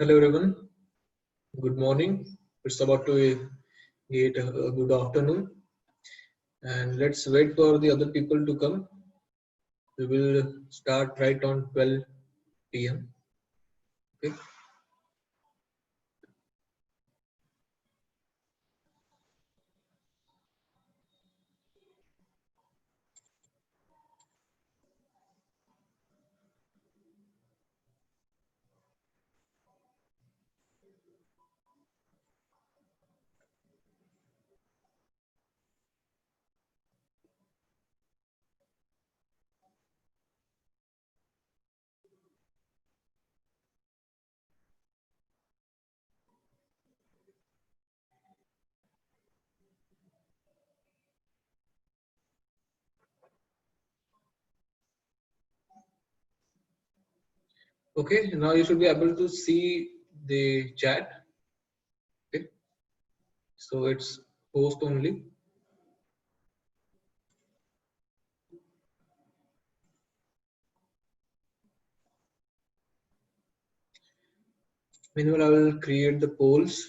Hello everyone, good morning. It's about to get a good afternoon, and let's wait for the other people to come. We will start right on 12 p.m. Okay. Okay, now you should be able to see the chat. Okay, so it's post only. Meanwhile, I will create the polls.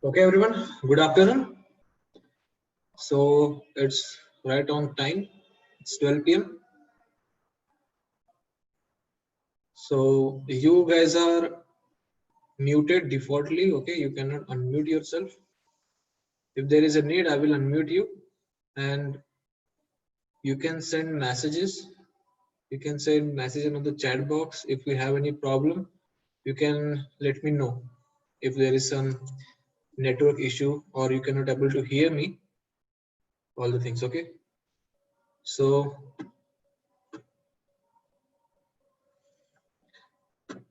Okay, everyone. Good afternoon. So it's right on time. It's 12 p.m. So you guys are muted defaultly. Okay, you cannot unmute yourself. If there is a need, I will unmute you, and you can send messages. You can send messages on the chat box. If you have any problem, you can let me know. If there is some network issue or you cannot able to hear me, all the things. Okay. So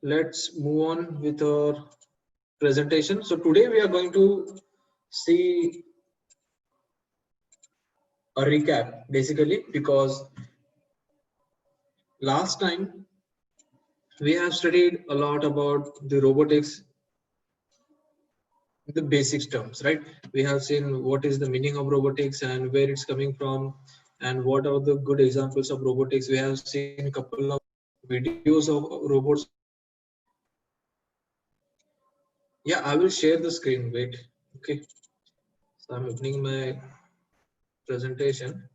let's move on with our presentation. So today we are going to see a recap basically, because last time we have studied a lot about the robotics, the basics terms, right? We have seen what is the meaning of robotics and where it's coming from, and what are the good examples of robotics. We have seen a couple of videos of robots. Yeah, I will share the screen. Wait. Okay. So I'm opening my presentation.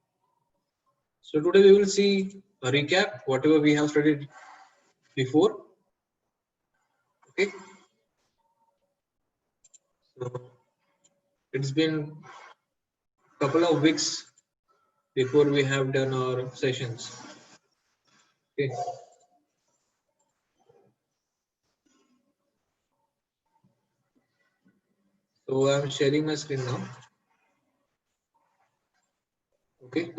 So today we will see a recap, whatever we have studied before. Okay. So it's been a couple of weeks before we have done our sessions. Okay. So I'm sharing my screen now. Okay.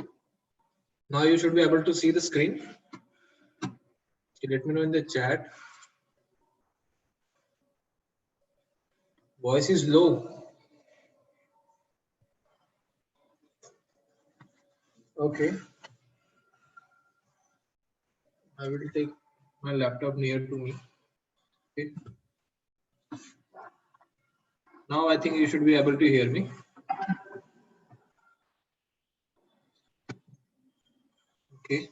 Now you should be able to see the screen. Okay, let me know in the chat. Voice is low. Okay. I will take my laptop near to me. Okay. Now I think you should be able to hear me. Okay.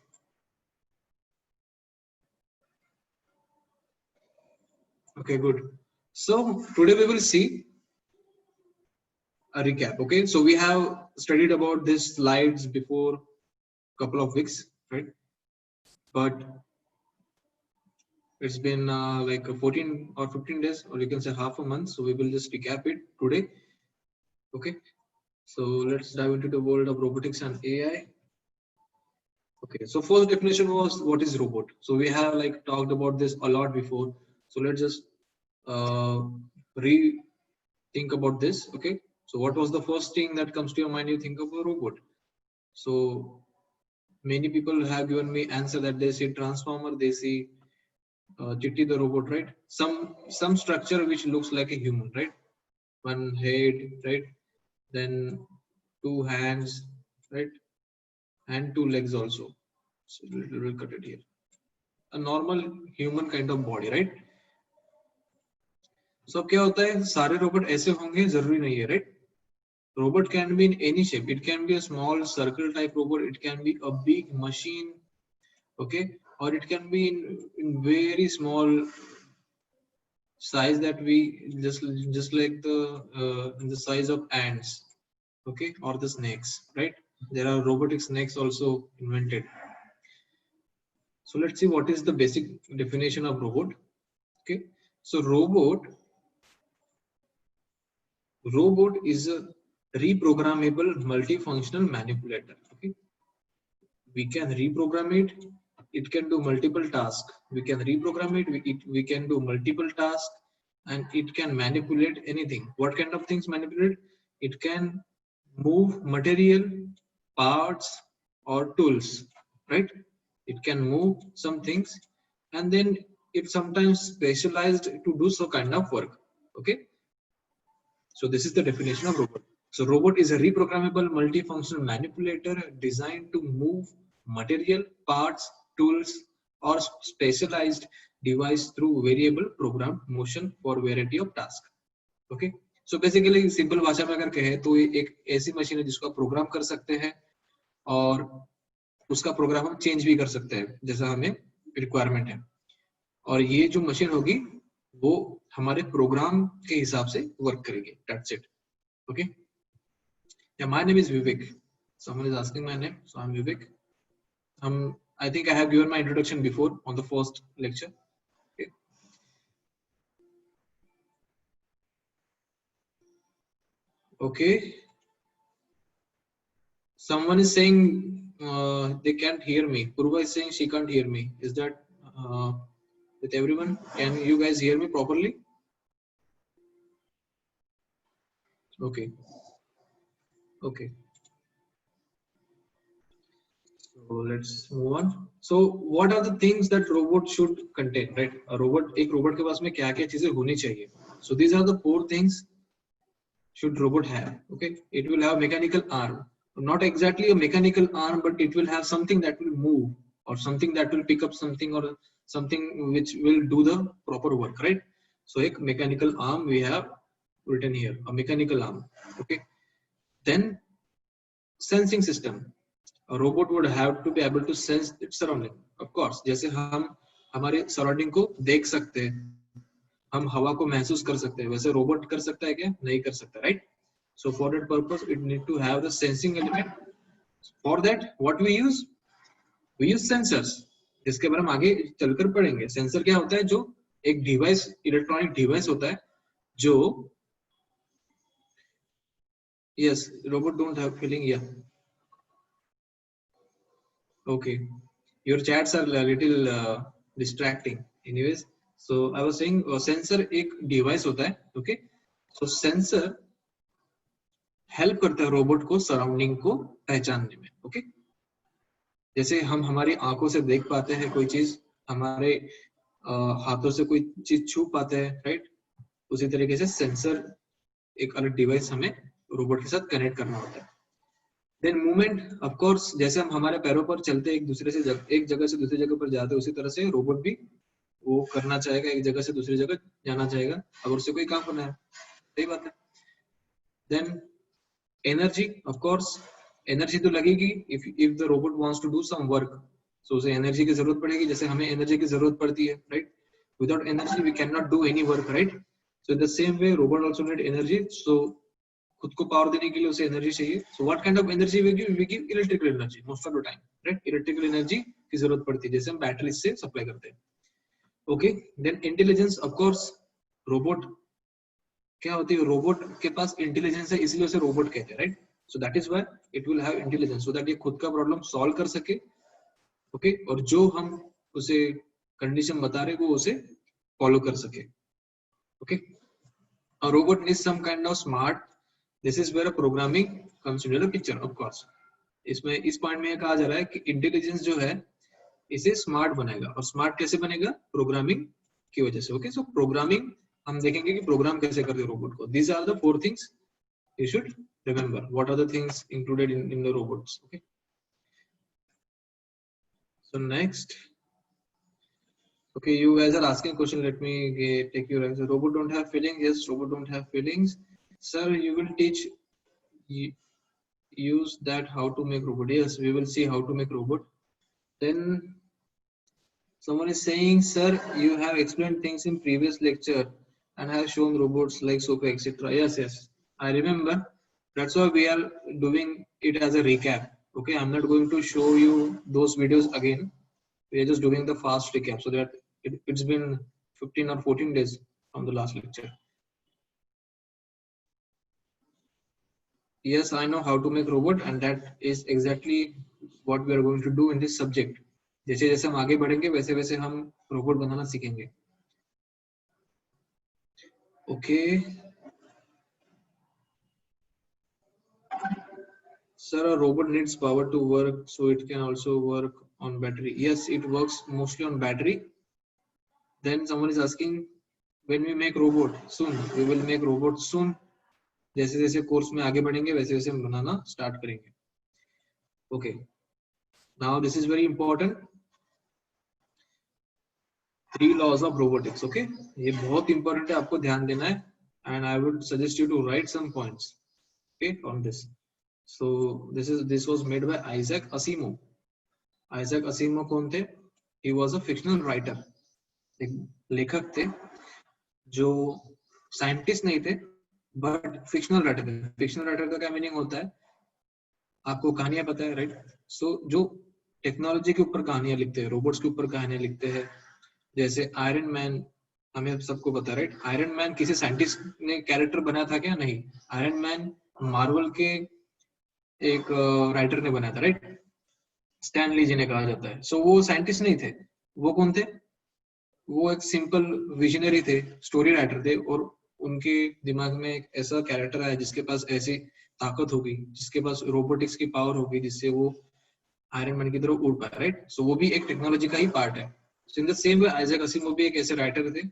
Okay, good. So today we will see a recap. Okay, so we have studied about these slides before a couple of weeks, right? But it's been like 14 or 15 days, or you can say half a month. So we will just recap it today. Okay, so let's dive into the world of robotics and AI. Okay, so first definition was what is robot. So we have like talked about this a lot before. So let's just think about this. Okay, so what was the first thing that comes to your mind? You think of a robot. So many people have given me answer that they see transformer, they see Chitti the robot, right? Some structure which looks like a human, right? One head, right? Then two hands, right? And two legs also. So we'll cut it here. A normal human kind of body, right? So क्या होता है सारे robot ऐसे होंगे जरूरी नहीं है, right? Robot can be in any shape. It can be a small circle type robot. It can be a big machine, okay, or it can be in very small size that we just like the size of ants, okay, or the snakes, right? There are robotic snakes also invented. So let's see what is the basic definition of robot. Okay, so robot is a reprogrammable multifunctional manipulator. Okay, we can reprogram it. It can do multiple tasks. We can reprogram it. We can do multiple tasks, and it can manipulate anything. What kind of things manipulate? It can move material, parts, or tools, right? It can move some things, and then it sometimes specialized to do some kind of work. Okay, so this is the definition of robot. So robot is a reprogrammable multifunctional manipulator designed to move material, parts, tools, or specialized device through variable program motion for variety of tasks. Okay, so basically simple भाषा में अगर कहें तो ये एक ऐसी machine है जिसको आप प्रोग्राम कर सकते हैं और उसका प्रोग्राम हम चेंज भी कर सकते हैं जैसा हमें रिक्वायरमेंट है, और ये जो मशीन होगी वो हमारे प्रोग्राम के हिसाब से वर्क करेगी. That's it. Okay. Yeah, my name is Vivek. Someone is asking my name, so I'm Vivek. I think I have given my introduction before on the first lecture. Okay. Okay. Someone is saying they can't hear me. Purva is saying she can't hear me. Is that with everyone? Can you guys hear me properly? Okay. Okay. So let's move on. So what are the things that robot should contain, right? A robot, एक robot के पास में क्या-क्या चीजें होनी चाहिए? So these are the 4 things should robot have. Okay, it will have mechanical arm, not exactly a mechanical arm, but it will have something that will move, or something that will pick up something, or something which will do the proper work, right? So a mechanical arm we have written here, a mechanical arm. Okay, then sensing system. A robot would have to be able to sense its surrounding. Of course, जैसे हम हमारे surrounding को देख सकते हैं, हम हवा को महसूस कर सकते हैं, वैसे रोबोट कर सकता है क्या? नहीं कर सकता, right? So for that purpose it need to have the sensing element for that what we use sensors, जिसके बारे में आगे चलकर पढ़ेंगे। सेंसर क्या होता है? जो एक डिवाइस, इलेक्ट्रॉनिक डिवाइस होता है जो, yes, robot don't have feeling, yeah okay, your chats are little distracting, anyways. So I was saying sensor एक डिवाइस होता है, ओके। सो सेंसर हेल्प करता है रोबोट को सराउंडिंग को पहचानने में, ओके। जैसे हम हमारी आंखों से देख पाते हैं कोई चीज, हमारे हाथों से कोई चीज छू पाते हैं, राइट? उसी तरीके से सेंसर एक अलग डिवाइस हमें रोबोट के साथ कनेक्ट करना होता है। देन मूवमेंट, ऑफ कोर्स, जैसे हम हमारे पैरों पर चलते एक दूसरे से एक जगह से दूसरी जगह पर जाते हैं, उसी तरह से रोबोट भी वो करना चाहेगा, एक जगह से दूसरी जगह जाना चाहेगा अगर उसे कोई काम करना है, सही बात है। Then energy, of course, energy तो लगेगी if the robot wants to do some work, so उसे एनर्जी की जरूरत पड़ेगी, जैसे हमें एनर्जी की जरूरत पड़ती है, right? Without energy we can not do any work, right? So in the same way robot also need energy, so खुद को पावर देने के लिए उसे एनर्जी चाहिए। So what kind of energy we give electrical energy most of the time, right? Electrical energy की जरूरत पड़ती है, जैसे हम बैटरी से सप्लाई करते हैं, okay. Then intelligence, of course, robot क्या होती है? रोबोट के पास इंटेलिजेंस है, इसलिए उसे रोबोट कहते हैं, right? So that is why it will have intelligence, so that ये खुद का प्रॉब्लम सॉल्व कर सके, ओके। और जो हम उसे कंडीशन बता रहे वो उसे फॉलो कर सके, okay. A robot needs some kind of smart, this is where a programming comes into the picture, of course। इसमें इस पॉइंट में कहा जा रहा है कि इंटेलिजेंस जो है इसे स्मार्ट बनाएगा, और स्मार्ट कैसे बनेगा? प्रोग्रामिंग की वजह से, ओके। सो प्रोग्रामिंग हम देखेंगे कि प्रोग्राम कैसे करते हैं रोबोट को। These are the 4 things you should remember. What are the things included in the robots, okay? So next, okay, you guys are asking a question, let me take your answer. Robot don't have feelings? Yes, robot don't have feelings. Sir, you will teach use that how to make robot? Yes, we will see how to make robot. Then someone is saying, sir, you have explained things in previous lecture and have shown robots like Sophia, etc. Yes, yes, I remember. That's why we are doing it as a recap, okay? I'm not going to show you those videos again. We are just doing the fast recap, so that it's been 15 or 14 days from the last lecture. Yes, I know how to make robot, and that is exactly what we are going to do in this subject. जैसे जैसे हम आगे बढ़ेंगे वैसे वैसे हम robot बनाना सीखेंगे, okay. Sir, a robot needs power to work, so it can also work on battery. Yes, it works mostly on battery. Then someone is asking, when we make robot soon, we will make robot soon. जैसे जैसे course में आगे बढ़ेंगे वैसे वैसे हम बनाना start करेंगे, okay. Now this is very important, 3 laws of robotics, okay. ये बहुत इंपॉर्टेंट है, आपको ध्यान देना है, and I would suggest you to write some points, okay, on this. So this was made by Isaac Asimov. Isaac Asimov कौन थे? He was a fictional writer, एक लेखक थे जो साइंटिस्ट नहीं थे बट फिक्शनल राइटर थे। फिक्शनल राइटर का क्या मीनिंग होता है? आपको कहानियां पता है, राइट? सो जो टेक्नोलॉजी के ऊपर कहानियां लिखते हैं, रोबोट्स के ऊपर कहानियां लिखते हैं, जैसे आयरन मैन, हमें सबको पता है, राइट? आयरन मैन किसी साइंटिस्ट ने कैरेक्टर बनाया था क्या? नहीं, आयरन मैन मार्वल के एक राइटर ने बनाया था, राइट? स्टैन ली जिन्हें कहा जाता है। सो वो साइंटिस्ट नहीं थे, वो कौन थे? वो एक सिंपल विजनरी थे, स्टोरी राइटर थे, और उनके दिमाग में एक ऐसा कैरेक्टर आया जिसके पास ऐसी ताकत होगी, जिसके पास रोबोटिक्स की पावर होगी, जिससे वो आयरन मैन की तरफ उड़ पाए, राइट? सो वो भी एक टेक्नोलॉजी का ही पार्ट है। So in the same way Isaac Asimov भी एक ऐसे राइटर थे,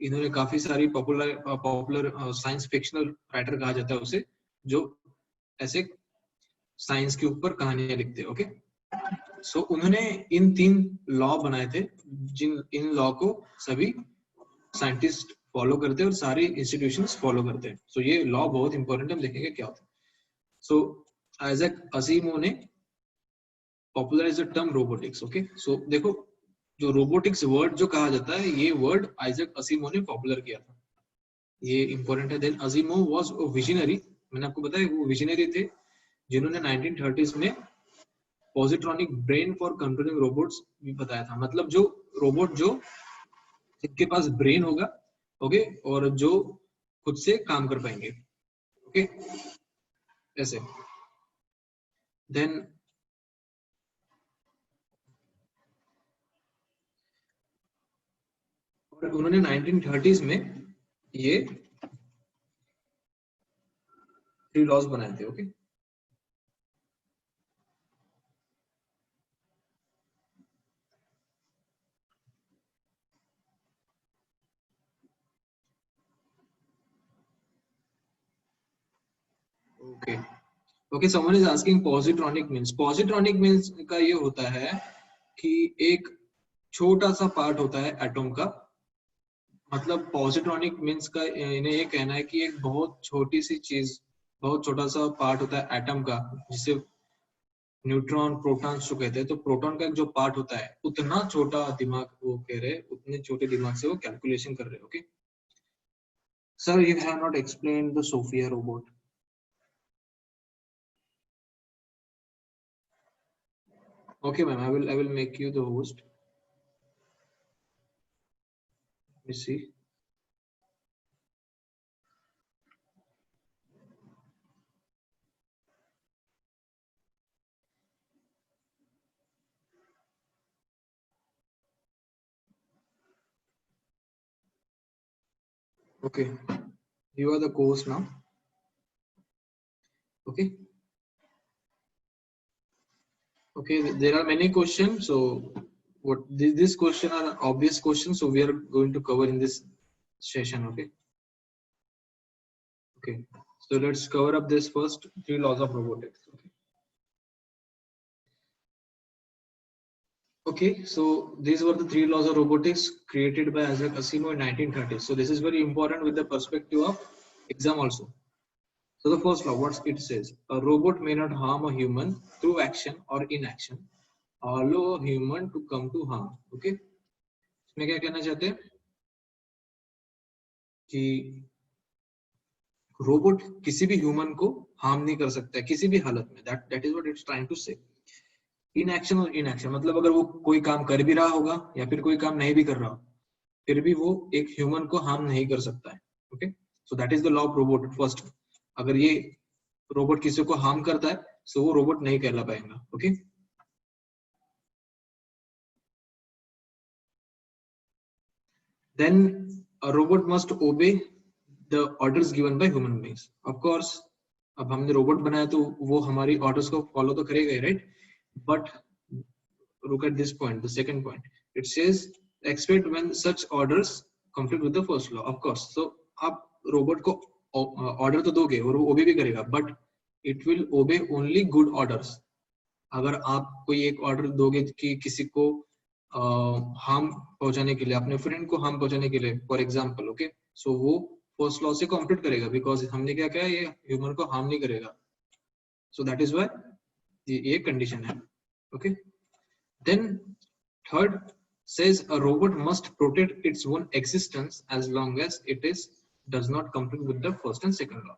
इन्होंने काफी सारी पॉपुलर साइंस फिक्शनल राइटर कहा जाता है उसे, जो ऐसे साइंस के ऊपर कहानियां लिखते हैं, ओके। सो उन्होंने इन 3 लॉ बनाए थे, जिन इन लॉ को सभी साइंटिस्ट फॉलो करते हैं और सारी इंस्टीट्यूशंस फॉलो करते हैं। सो ये लॉ बहुत इंपॉर्टेंट है, हम देखेंगे क्या होता है। सो आइजैक असीमोव ने popularized the term robotics, okay. So देखो, जो रोबोटिक्स वर्ड जो कहा जाता है, ये वर्ड आइजैक असीमोव ने पॉपुलर किया था, ये इंपॉर्टेंट है। देन असीमोव वाज अ विजनरी, मैंने आपको बताया वो विजनरी थे, जिन्होंने 1930s में पॉजिट्रॉनिक ब्रेन फॉर कंट्रोलिंग रोबोट्स भी बताया था। मतलब जो रोबोट जो जिनके पास ब्रेन होगा, ओके, और जो खुद से काम कर पाएंगे, ओके, ऐसे। देन उन्होंने 1930s में ये 3 लॉज बनाए थे, okay. Okay okay, someone is asking positronic means। positronic means का ये होता है कि एक छोटा सा पार्ट होता है एटम का। मतलब पॉजिट्रॉनिक मीन्स का इन्हें ये कहना है कि एक बहुत छोटी सी चीज, बहुत छोटा सा पार्ट होता है एटम का, जिसे न्यूट्रॉन प्रोटॉन जो कहते हैं। तो प्रोटॉन का जो पार्ट होता है उतना छोटा दिमाग वो कह रहे, उतने छोटे दिमाग से वो कैलकुलेशन कर रहे। Okay sir, you have not explain the Sophia robot. Okay, ma'am. I will make you the host. Let me see. Okay, you are the co-host now. Okay. Okay. There are many questions. So, what this question are obvious questions. So we are going to cover in this session. Okay. Okay. So let's cover up this first 3 laws of robotics. Okay. Okay, so these were the 3 laws of robotics created by Isaac Asimov in 1930s. So this is very important with the perspective of exam also. So the first law, what it says, a robot may not harm a human through action or inaction, or allow a human to come to harm. Okay, इसमें क्या कहना चाहते हैं कि robot किसी भी human को harm नहीं कर सकता है किसी भी हालत में। That is what it's trying to say. In action और इन एक्शन मतलब अगर वो कोई काम कर भी रहा होगा या फिर कोई काम नहीं भी कर रहा हो, फिर भी वो एक ह्यूमन को हार्म नहीं कर सकता है। Okay, so that is the law of robot first. अगर ये रोबोट किसी को हार्म करता है सो वो रोबोट नहीं कहला पाएगा। Okay, then a robot must obey the orders given by human beings। of course, अब हमने रोबोट बनाया तो वो हमारी ऑर्डर्स को फॉलो तो करेगा ही, right. But look at this point, the second point, it says expect when such orders conflict with the first law। of course, so आप रोबोट को ऑर्डर तो दोगे और वो ओबे भी करेगा, but it will obey only good orders. अगर आप कोई एक ऑर्डर दोगे कि किसी को हार्म पहुंचाने के लिए, अपने फ्रेंड को हार्म पहुंचाने के लिए फॉर एग्जांपल, ओके, सो वो फर्स्ट लॉ से कॉम्प्लीट करेगा बिकॉज हमने क्या कहा, ये ह्यूमन को हार्म नहीं करेगा। सो दैट इज व्हाई ये कंडीशन है। Okay, then third says a robot must protect its own existence as long as it is does not conflict with the first and second law।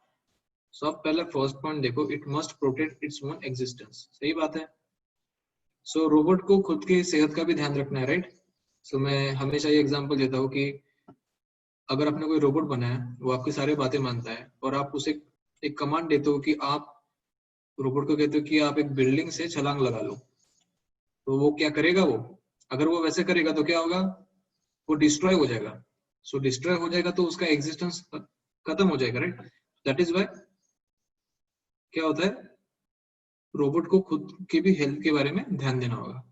सो अब पहले first point देखो, it must protect its own existence. सही बात है। सो robot को खुद की सेहत का भी ध्यान रखना है, राइट। सो मैं हमेशा ये एग्जांपल देता हूँ कि अगर आपने कोई रोबोट बनाया, वो आपकी सारी बातें मानता है और आप उसे एक कमांड देते हो कि आप रोबोट को कहते हो कि आप एक बिल्डिंग से छलांग लगा लो, तो वो क्या करेगा? वो अगर वो वैसे करेगा तो क्या होगा? वो डिस्ट्रॉय हो जाएगा। सो डिस्ट्रॉय हो जाएगा तो उसका एग्जिस्टेंस खत्म हो जाएगा, राइट। दैट इज वाई क्या होता है, रोबोट को खुद की भी हेल्थ के बारे में ध्यान देना होगा।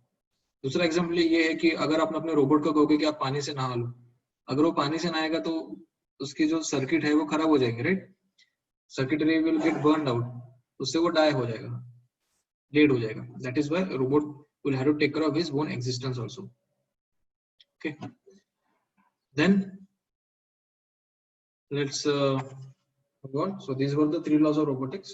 दूसरा एग्जाम्पल ये है कि अगर आप अपने रोबोट को कहोगे कि आप पानी से नहा लो, अगर वो पानी से नहाएगा तो उसकी जो सर्किट है वो खराब हो जाएंगे, right. Circuitry will get burn out, उससे वो डाई हो जाएगा, डेड हो जाएगा। That is why robot will have to take care of his own existence also। okay, then let's go on। so these were the 3 laws of robotics।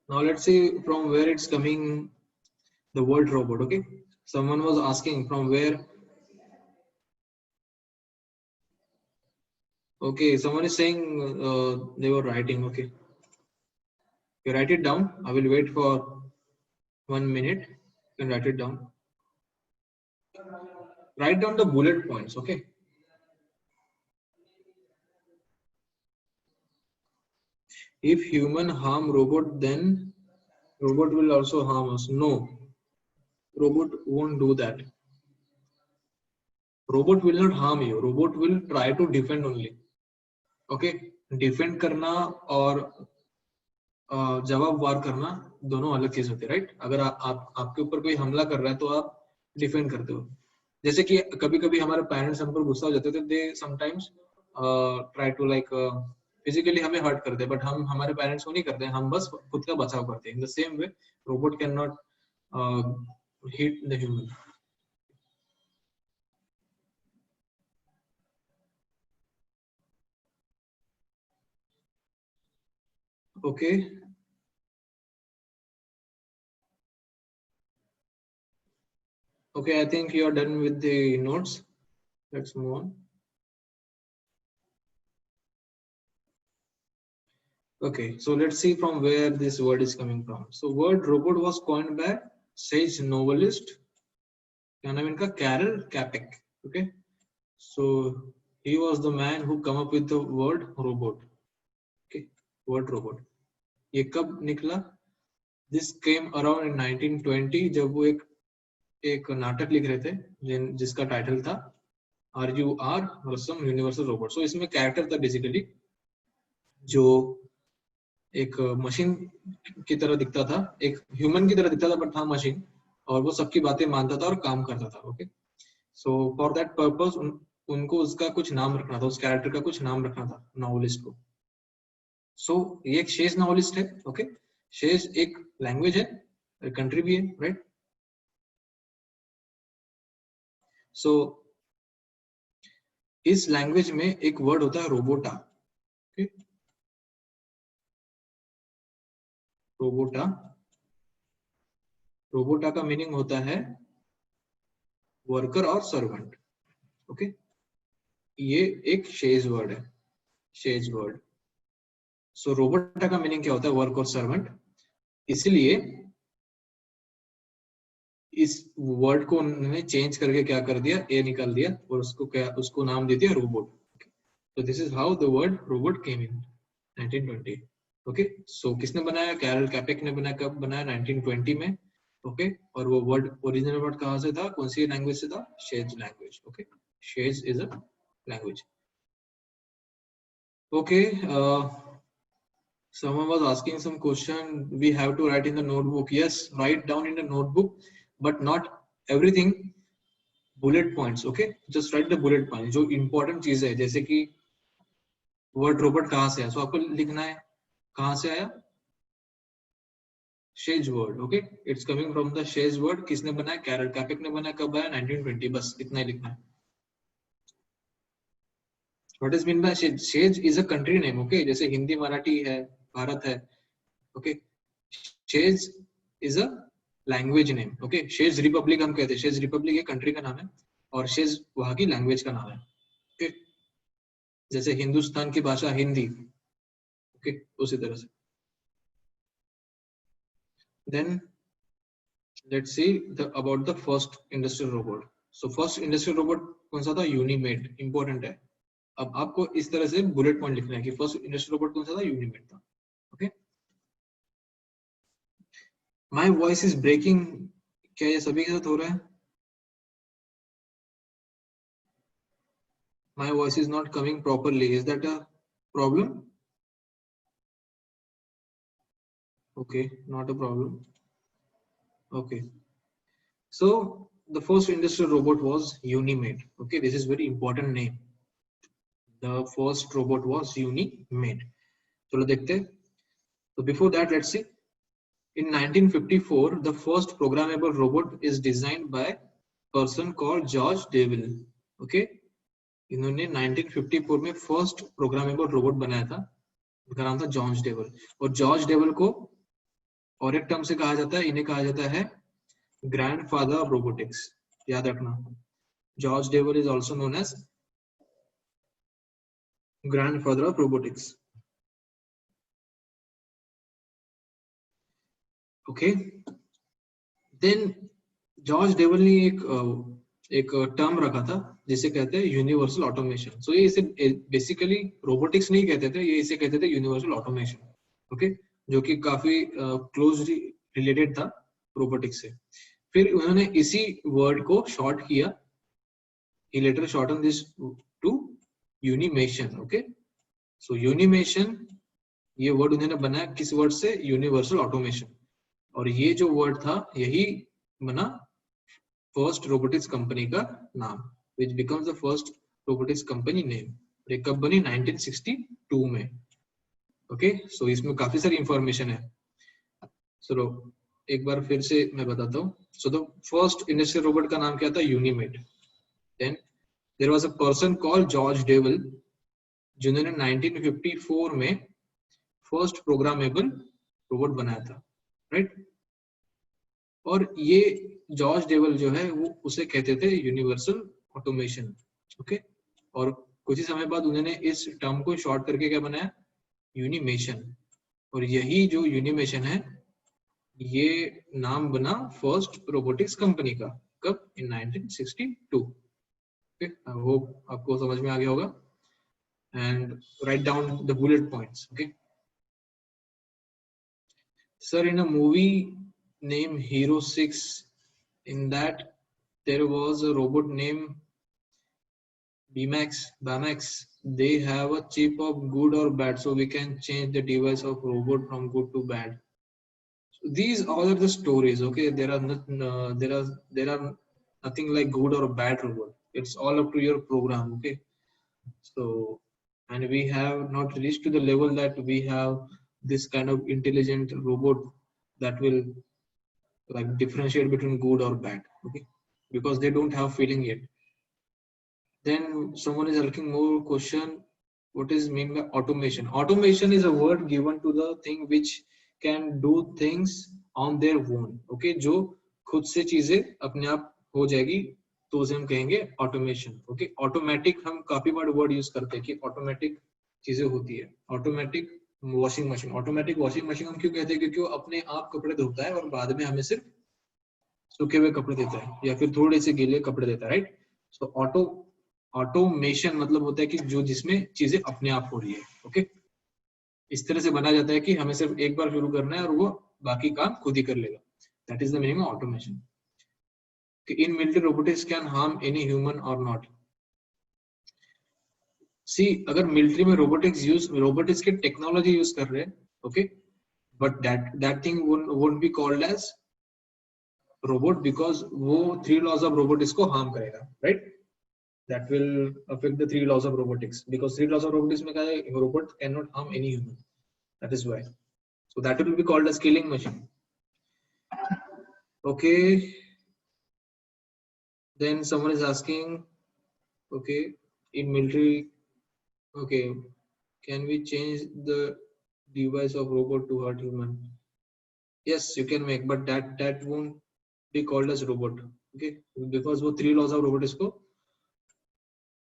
now let's see from where it's coming, the word robot। okay, someone was asking from where। okay, someone is saying they were writing। okay, You write it down. I will wait for 1 minute. You can write it down. Write down the bullet points, okay? If human harm robot, then robot will also harm us. No, robot won't do that. Robot will not harm you. Robot will try to defend only. Okay? Defend करना और जवाब वार करना दोनों अलग चीज होती है, right? अगर आप आपके ऊपर कोई हमला कर रहा है तो आप डिफेंड करते हो. जैसे कि कभी कभी हमारे पेरेंट्स हम पर गुस्सा हो जाते थे, they sometimes try to like physically हमें हर्ट करते हैं, बट हम हमारे पेरेंट्स को नहीं करते हैं, हम बस खुद का बचाव करते हैं. इन the same way robot can not hit the human. Okay, okay, I think you are done with the notes. Let's move on. Okay, so let's see from where this word is coming from. So word robot was coined by sage novelist, क्या नाम इनका, Carol Capek. Okay, so he was the man who come up with the word robot. Okay, word robot. ये कब निकला? This came around in 1920 जब वो एक नाटक लिख रहे थे जिसका टाइटल था RUR some universal robot. So इसमें कैरेक्टर था बेसिकली जो एक मशीन की तरह दिखता था, एक ह्यूमन की तरह दिखता था बट था मशीन, और वो सबकी बातें मानता था और काम करता था. Okay, so for that purpose उनको उसका कुछ नाम रखना था, उस कैरेक्टर का कुछ नाम रखना था नॉवलिस्ट को. सो ये एक शेज नॉवलिस्ट है. ओके, शेज एक लैंग्वेज है, कंट्री भी है, राइट? सो इस लैंग्वेज में एक वर्ड होता है रोबोटा. ओके, रोबोटा. रोबोटा का मीनिंग होता है वर्कर और सर्वेंट. ओके, ये एक शेज वर्ड है, शेज वर्ड. सो रोबोटा का मीनिंग क्या होता है? वर्क और सर्वेंट. इसलिए इस वर्ड को उन्होंने चेंज करके क्या कर दिया, ए निकाल दिया और उसको नाम दे दिया रोबोट. तो this is how the word robot came in 1920. Okay, so किसने बनाया? कैरल कैपेक ने बनाया. कब बनाया? 1920 में. ओके, और वो वर्ड, ओरिजिनल वर्ड कहाँ से था, कौन सी लैंग्वेज से था? Czech language. Okay, Czech is a language. Okay, someone was asking some question. We have to write in the notebook. Yes, write down in the notebook, but not everything. Bullet points. Okay, just write the bullet points जो important चीज है. जैसे कि word robot कहाँ से आया, so आपको लिखना है कहाँ से आया. Czech word. Okay, it's coming from the Czech word. किसने बनाया? कैरल कैपेक ने बनाया. कब आया? 1920. बस इतना ही लिखना है. What is meant by शेज? शेज is a country name. Okay, जैसे हिंदी मराठी है, भारत है. Okay, Czech is a language name. Okay, Czech Republic हम कहते हैं. शेज रिपब्लिक एक कंट्री का नाम है और शेज वहां की लैंग्वेज का नाम है. Okay, जैसे हिंदुस्तान की भाषा हिंदी. Okay, उसी तरह से. Then let's see about the first industrial robot. So first industrial robot कौन सा था? यूनिमेड. इंपॉर्टेंट है. अब आपको इस तरह से बुलेट पॉइंट लिखना है कि फर्स्ट इंडस्ट्रियल रोबोट कौन सा था? यूनिमेड था. Okay, my voice is breaking. क्या ये सभी के साथ हो रहा है? My voice is not coming properly. Is that a problem? Okay, not a problem. Okay, so the first industrial robot was Unimed. Okay, this is very important name. The first robot was Unimed. चलो देखते हैं. So before that, let's see. In 1954, the first programmable robot is designed by a person called George Deville. Okay, इन्होंने 1954 में first programmable robot बनाया था. उनका नाम था जॉर्ज डेवल. और जॉर्ज डेवल को और एक टर्म से कहा जाता है, इन्हें कहा जाता है ग्रैंडफादर ऑफ रोबोटिक्स. याद रखना, George Devol is also known as grandfather of robotics. Okay then George Devol ने एक टर्म रखा था जिसे कहते हैं यूनिवर्सल ऑटोमेशन. सो ये इसे बेसिकली रोबोटिक्स नहीं कहते थे, ये इसे कहते थे यूनिवर्सल ऑटोमेशन. ओके जो कि काफी क्लोजली रिलेटेड था रोबोटिक्स से. फिर उन्होंने इसी वर्ड को शॉर्ट किया. he later shortened this to unimation. okay so unimation ये वर्ड उन्होंने बनाया किस वर्ड से? Universal automation. और ये जो वर्ड था यही बना फर्स्ट रोबोटिक्स कंपनी का नाम, which becomes the first robotics company name. ये कब बनी? 1962 में. ओके सो इसमें काफी सारी इंफॉर्मेशन है. चलो एक बार फिर से मैं बताता हूँ. So the first industrial robot का नाम क्या था? Unimate. Then there was a person called George Devol जिन्होंने 1954 में फर्स्ट प्रोग्रामेबल रोबोट बनाया था. राइट और ये जॉर्ज डेवल जो है वो उसे कहते थे यूनिवर्सल ऑटोमेशन. ओके और कुछ ही समय बाद उन्होंने इस टर्म को शॉर्ट करके क्या बनाया? यूनिमेशन. और यही जो यूनिमेशन है ये नाम बना फर्स्ट रोबोटिक्स कंपनी का. कब? इन 1962. ओके आई होप आपको समझ में आ गया होगा. And write down the bullet points. Okay sir in a movie named Hero 6, in that there was a robot named Bamax. They have a chip of good or bad, so we can change the device of robot from good to bad. So these all are the stories. Okay, there are nothing like good or bad robot. It's all up to your program. Okay, so and we have not reached to the level that we have this kind of intelligent robot that will like differentiate between good or bad. Okay, because they don't have feeling yet. Then someone is asking more question, what is mean by automation? Automation is a word given to the thing which can do things on their own. Okay जो खुद से चीजें अपने आप हो जाएगी तो उसे हम कहेंगे ऑटोमेशन. ओके ऑटोमेटिक हम काफी बार वर्ड यूज करते हैं कि ऑटोमेटिक चीजें होती है. Automatic washing machine. Automatic washing machine हम क्यों कहते हैं? क्योंकि वो अपने आप कपड़े धोता है और बाद में हमें सिर्फ सूखे हुए कपड़े देता है या फिर थोड़े से गीले कपड़े देता है. राइट सो ऑटोमेशन मतलब होता है कि जो जिसमें चीजें अपने आप हो रही है. ओके इस तरह से बना जाता है कि हमें सिर्फ एक बार शुरू करना है और वो बाकी काम खुद ही कर लेगा. That is the meaning of automation. In military robotics can harm any human और नॉट. सी अगर मिलिट्री में रोबोटिक्स की टेक्नोलॉजी यूज कर रहे हैं. Okay but that thing won't be called as robot because वो 3 लॉज ऑफ रोबोटिक्स को harm करेगा. Right that will affect the 3 laws of robotics because 3 laws of robotics mein kya hai? Robot cannot harm any human. That is why. So that will be called as killing machine. Okay. Then someone is asking, okay, in military, okay, can we change the device of robot to hurt human? Yes, you can make, but that won't be called as robot. Okay, because वो 3 laws of robotics को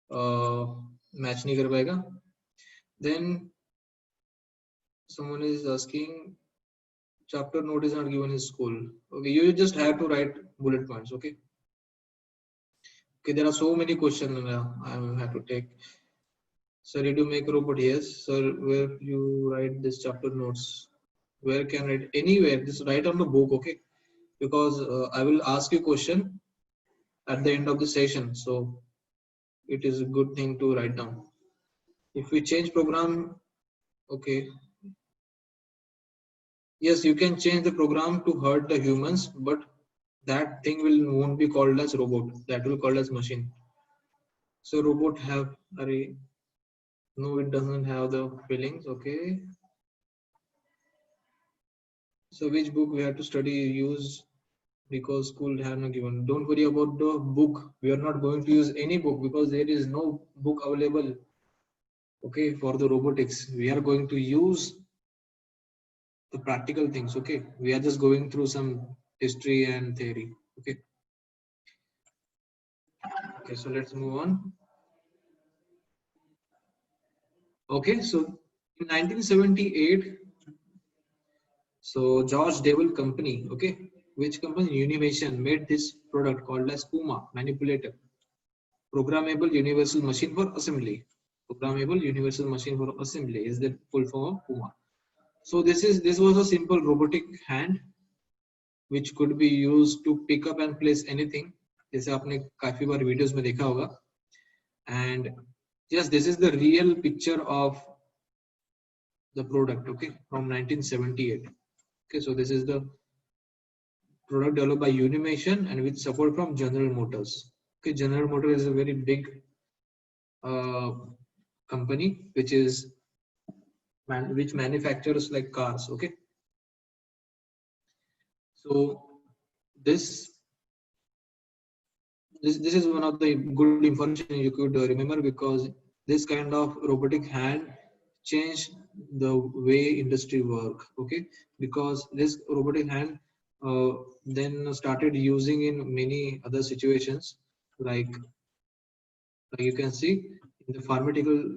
match नहीं कर पाएगा. Then someone is asking, chapter note is not given in school. Okay, you just have to write bullet points. Okay, there are so many questions I have to take. Sir, did you make a robot? Yes. Sir, where you write this chapter notes? Where can I write? Anywhere, just write on the book. Okay, because I will ask you question at the end of the session, so it is a good thing to write down. If we change program, okay, yes, you can change the program to hurt the humans, but that thing won't be called as robot. That will be called as machine. So robot have no, it doesn't have the feelings. Okay. So which book we have to study use because school have not given. Don't worry about the book. We are not going to use any book because there is no book available. Okay, for the robotics, we are going to use the practical things. Okay, we are just going through some history and theory. Okay. Okay, so let's move on. Okay, so in 1978, So George Devil company, okay, which company? Unimation made this product called as Puma manipulator, programmable universal machine for assembly. Programmable universal machine for assembly is the full form of Puma. So this was a simple robotic hand which could be used to pick up and place anything, जैसे आपने काफी बार videos में देखा होगा. And yes, this is the real picture of the product, okay, from 1978. Okay, so this is the product developed by Unimation and with support from General Motors. Okay, General Motors is a very big uh, company which manufactures like cars. Okay, so this this is one of the good information you could remember, because this kind of robotic hand changed the way industry work. Okay, because this robotic hand uh, then started using in many other situations, like you can see in the pharmaceutical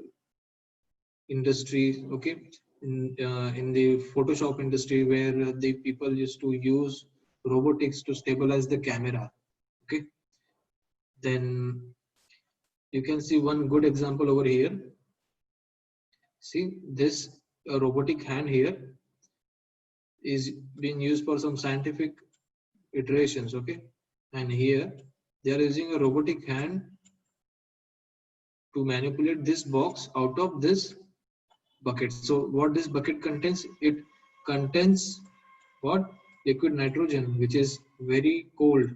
industry. Okay, in the Photoshop industry, where the people used to use robotics to stabilize the camera. Okay, then you can see one good example over here. See this robotic hand here is being used for some scientific iterations. Okay, and here they are using a robotic hand to manipulate this box out of this bucket. So what this bucket contains? It contains what? Liquid nitrogen, which is very cold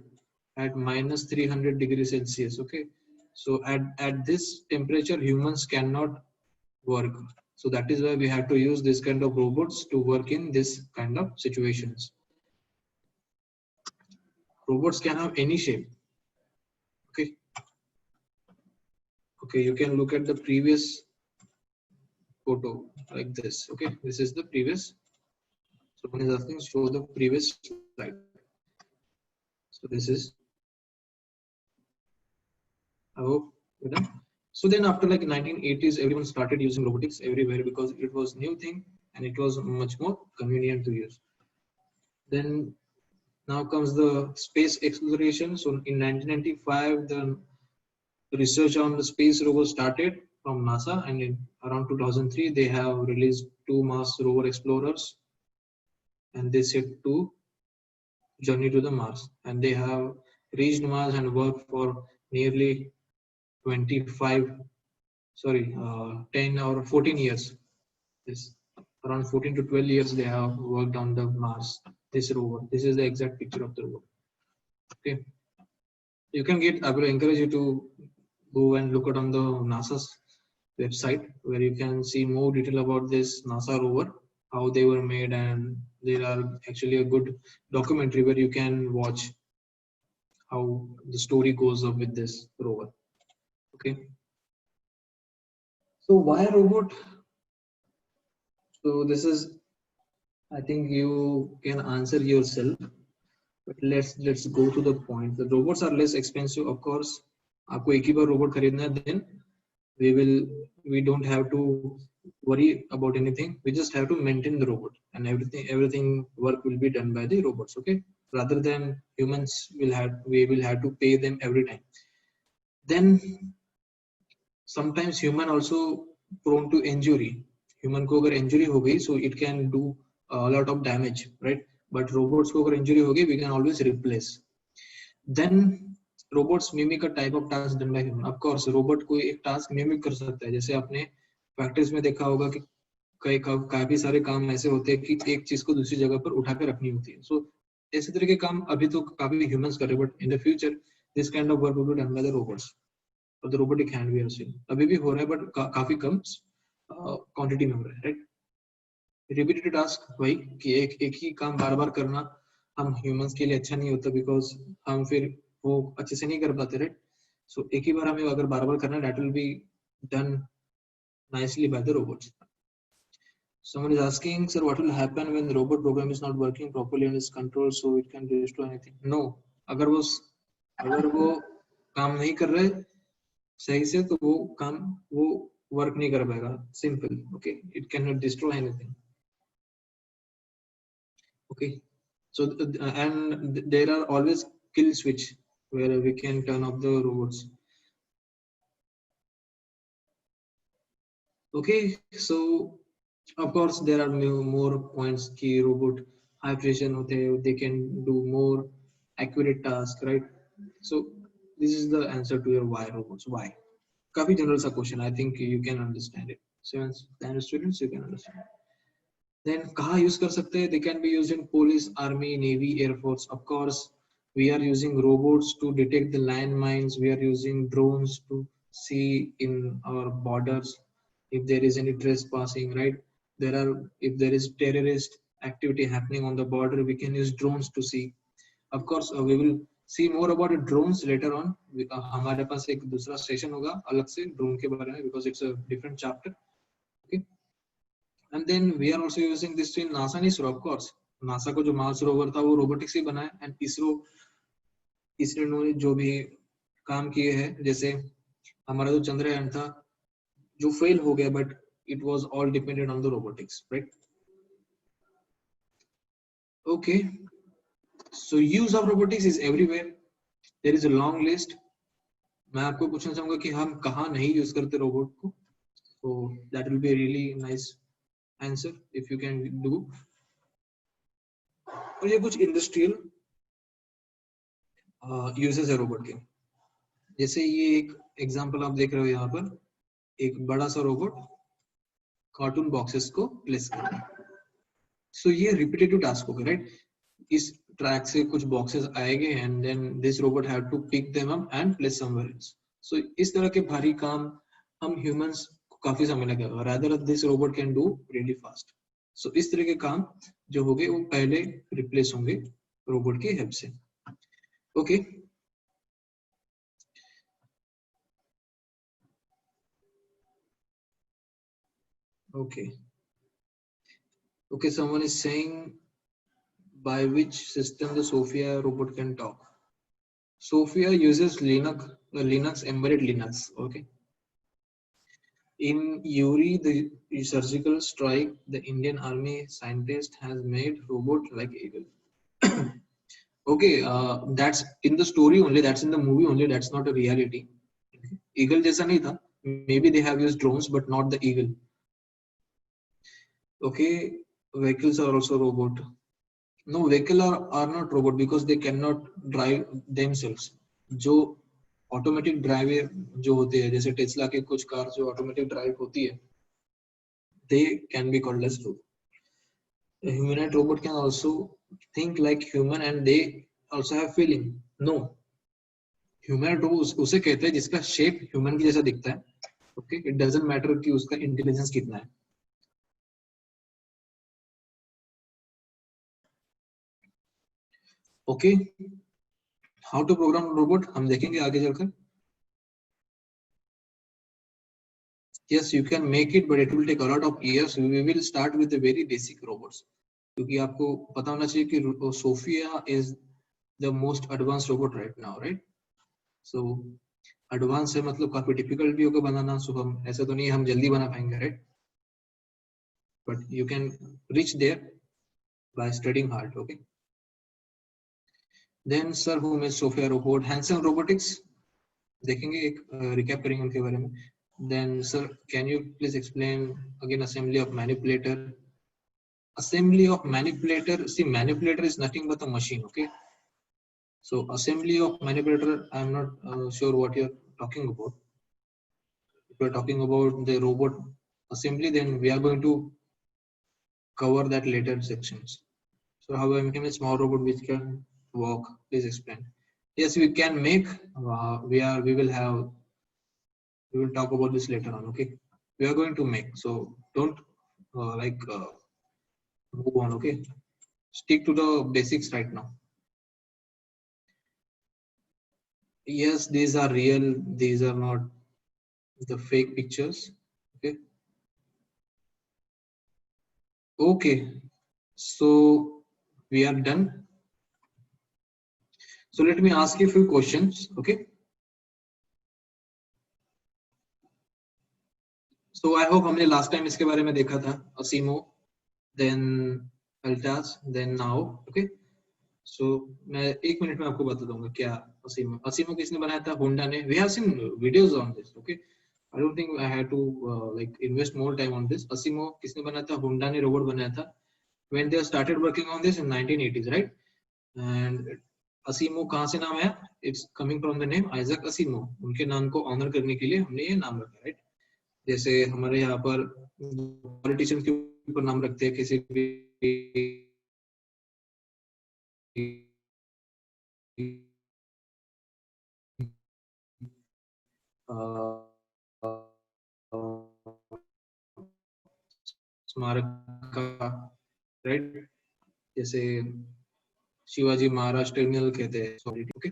at minus 300 degrees Celsius. Okay, so at this temperature humans cannot work. So that is why we have to use this kind of robots to work in this kind of situations. Robots can have any shape. Okay, okay, you can look at the previous photo like this. Okay, this is the previous. So one is asking show the previous slide. So this is, I hope you're done. So then after like 1980s, everyone started using robotics everywhere because it was new thing and it was much more convenient to use. Then now comes the space exploration. So in 1995, the research on the space rover started from NASA, and in around 2003, they have released 2 Mars rover explorers, and they set to journey to the Mars, and they have reached Mars and worked for nearly 25, 10 or 14 years. This around 14 to 12 years they have worked on the Mars. This rover. This is the exact picture of the rover. Okay, you can get. I will encourage you to go and look at on the NASA's website, where you can see more detail about this NASA rover, how they were made, and there are actually a good documentary where you can watch how the story goes up with this rover. Okay, so why robot? So this is, I think you can answer yourself, but let's go to the point. The robots are less expensive, of course. आपको एक ही बार robot खरीदना है, then we don't have to worry about anything. We just have to maintain the robot, and everything work will be done by the robots. Okay, rather than humans we will have to pay them every time. Then sometimes human also prone to injury. Human को अगर injury हो गई, so it can do a lot of damage, right? But robots को अगर injury हो गई, we can always replace. Then robots mimic a type of task done by human. Of course, robot कोई एक task mimic कर सकता है. जैसे आपने फैक्ट्रीज में देखा होगा कि काफी सारे काम ऐसे होते हैं कि एक चीज को दूसरी जगह पर उठा के रखनी होती है. So ऐसे तरह के काम अभी तो काफी humans कर रहे हैं, but in the future this kind of work will be done by the robots. और the robotic hand we have seen अभी भी हो रहा है, but काफी कम क्वांटिटी में हो रहा है, राइट? रिपीटेड टास्क वही कि एक ही काम बार बार करना हम ह्यूमंस के लिए अच्छा नहीं होता, बिकॉज हम फिर वो अच्छे से नहीं कर पाते, राइट? सो एक ही बार हमें अगर बार बार करना, that will be done nicely by the robots. Someone is asking, sir, what will happen when the robot program is not working properly and is controlled so it can destroy anything? No, अगर वो काम नहीं कर रहे सही से, तो वो वर्क नहीं कर पाएगा. Simple. Okay, it can not destroy anything. Okay, so and there are always kill switch where we can turn off the robots. Okay, so of course there are more points कि robot high precision होते हैं, they can do more accurate task, right? So this is the answer to your why robots. Why? काफी general सा question. I think you can understand it. So standard students you can understand. Then कहाँ use कर सकते हैं? They can be used in police, army, navy, air force. Of course, we are using robots to detect the landmines. We are using drones to see in our borders if there is any trespassing. Right? There are if there is terrorist activity happening on the border, we can use drones to see. Of course, we will see more about drones later on. हमारे पास एक दूसरा session होगा अलग से drone के बारे में because it's a different chapter. Okay. And then we are also using this in NASA and ISRO, of course. NASA को जो मार्स रोवर था वो रोबोटिक्स ही बना है एंड इसरो ने जो भी काम किए हैं जैसे हमारा जो चंद्रयान था जो फेल हो गया but it was all dependent on the robotics, right? Okay, so use of robotics is everywhere. There is a long list. मैं आपको पूछना चाहूंगा कि हम कहाँ नहीं यूज करते रोबोट को, so that will be a really nice answer if you can do. और ये कुछ इंडस्ट्रियल यूजेस है रोबोट के, जैसे ये एक एग्जांपल आप देख रहे हो यहाँ पर, एक बड़ा सा रोबोट कार्टून बॉक्सेस को प्लेस कर रहा है. सो ये रिपीटेटिव टास्क हो गया, राइट? इस ट्रैक से कुछ बॉक्सेस आएंगे and then this robot have to pick them up and place somewhere else. So इस तरह के भारी काम हम ह्यूमंस को काफी समय लगेगा, rather this robot can do really fast. So इस तरह के काम जो होंगे वो पहले रिप्लेस होंगे रोबोट की हेल्प से. Okay okay okay, someone is saying by which system the Sophia robot can talk. Sophia uses Linux embedded Linux. Okay. In Yuri, the surgical strike, the Indian Army scientist has made robot like Eagle. Okay, that's in the story only. That's in the movie only. That's not a reality. Eagle जैसा नहीं था. Maybe they have used drones, but not the Eagle. Okay, vehicles are also robot. No, vehicle are not robot because they cannot drive themselves. जो automatic drive जो होते हैं जैसे Tesla के कुछ कार जो ऑटोमेटिक ड्राइव होती है, they can be called as robot. A humanoid robot can also think like human and they also have feeling. No, humanoid robot उसे कहते हैं जिसका शेप ह्यूमन की जैसा दिखता है. ओके, इट डजंट मैटर कि उसका इंटेलिजेंस कितना है. Okay, how to program robot हम देखेंगे आगे चलकर. Yes, you can make it, but it will take a lot of years. We will start with the very basic robots. क्योंकि आपको पता होना चाहिए कि Sophia is the most advanced robot right now, right? So advanced है मतलब काफी difficult भी होगा बनाना. So हम ऐसा तो नहीं हम जल्दी बना पाएंगे, right? But you can reach there by studying hard, okay? Then sir, who made Sophia robot? Hanson Robotics. देखेंगे एक recap करेंगे उनके बारे में. Then sir, can you please explain again assembly of manipulator? Assembly of manipulator. See, manipulator is nothing but a machine. Okay. So assembly of manipulator, I'm not sure what you're talking about. If you're talking about the robot assembly, then we are going to cover that later sections. So how I make a small robot which can walk? Please explain. Yes, we can make. We will talk about this later on. Okay. We are going to make. So don't move on. Okay. Stick to the basics right now. Yes, these are real. These are not the fake pictures. Okay. Okay. So we are done. So let me ask you a few questions. Okay. So I hope हमने last time इसके बारे में देखा था. Asimo. Then Altas, then now. Okay, so मैं 1 minute में आपको बता दूंगा क्या असीमो किसने बनाया था, होंडा ने. We have seen videos on this. Okay, I don't think I had to like invest more time on this. असीमो किसने बनाया था, होंडा ने रोबोट बनाया था when they started working on this in 1980s, right? And असीमो कहाँ से नाम आया? It's coming from the name Isaac Asimov. उनके नाम को ऑनर करने के लिए हमने ये नाम रखा, राइट? जैसे हमारे यहाँ पर पॉलिटिशियन के ऊपर नाम रखते हैं किसी भी स्मारक का, राइट? जैसे शिवाजी महाराज टर्मिनल कहते हैं, सॉरी. ओके,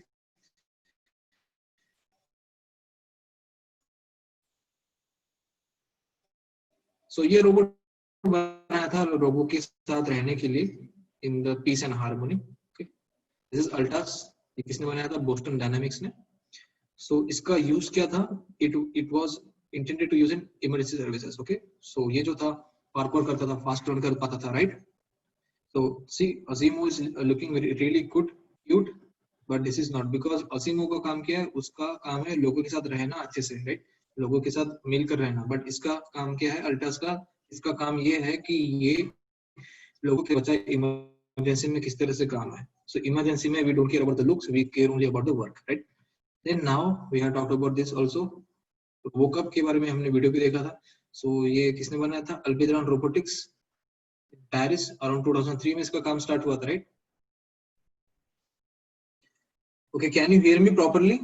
सो ये रोबोट बनाया था रोबो के साथ रहने के लिए in the peace and harmony. Okay, this is अल्टास. ये किसने बनाया था? बोस्टन डायनामिक्स ने. सो इसका यूज क्या था? It was intended to use in emergency services. Okay, so ये जो था पार्कोर करता था, फास्ट रन कर पाता था, right? So see, Asimo is looking really good, cute, but this is not because Asimo का काम क्या है? उसका काम है लोगों के साथ रहना अच्छे से, right? लोगों के साथ मिलकर रहना. But इसका काम क्या है? अल्टास का इसका काम ये है कि ये लोगों के बचाए इमरजेंसी में किस तरह से काम है. So emergency में we don't care about the looks, we care only about the work, right? Then now we have talked about this also. Woke up के बारे में हमने वीडियो भी देखा था. So ये किसने बनाया था? अल्पिद्रॉन रोबोटिक्स, पेरिस. अराउंड 2003 में इसका काम स्टार्ट हुआ था, right? Okay, can you hear me properly?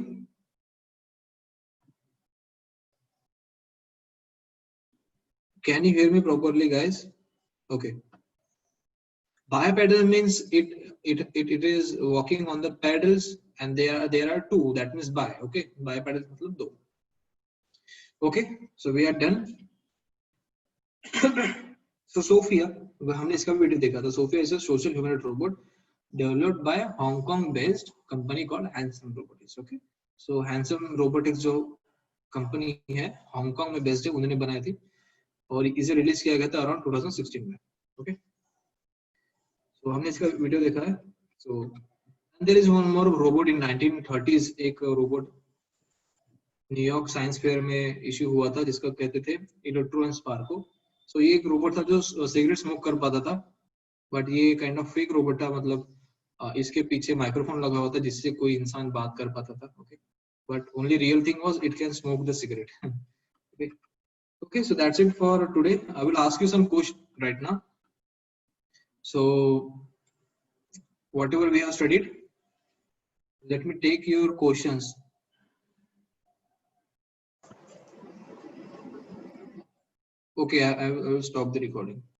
Can you hear me properly, guys? Okay. Bipedal means it is walking on the pedals, and there are two. That means bi. Okay, bipedal मतलब दो. Okay, so we are done. So Sophia, हमने इसका video देखा था. Sophia is a social humanoid robot developed by a Hong Kong based company called Handsome Robotics. Okay, so Handsome Robotics जो company है Hong Kong में based है, उन्होंने बनाई थी और इसे रिलीज किया गया था अराउंड 2016 में. ओके, सो हमने इसका वीडियो देखा है. So there is one more robot in 1930s. एक रोबोट न्यूयॉर्क साइंस फेयर में इश्यू हुआ था जिसका कहते थे इलेक्ट्रो एंड स्पार्को. सो ये एक रोबोट था जो सिगरेट स्मोक कर पाता था, बट ये काइंड ऑफ फेक रोबोट था. मतलब इसके पीछे माइक्रोफोन लगा हुआ था जिससे कोई इंसान बात कर पाता था. Okay, but only real thing was it can smoke the cigarette. Okay, okay, so that's it for today. I will ask you some questions right now. So whatever we have studied, let me take your questions. Okay, I will stop the recording.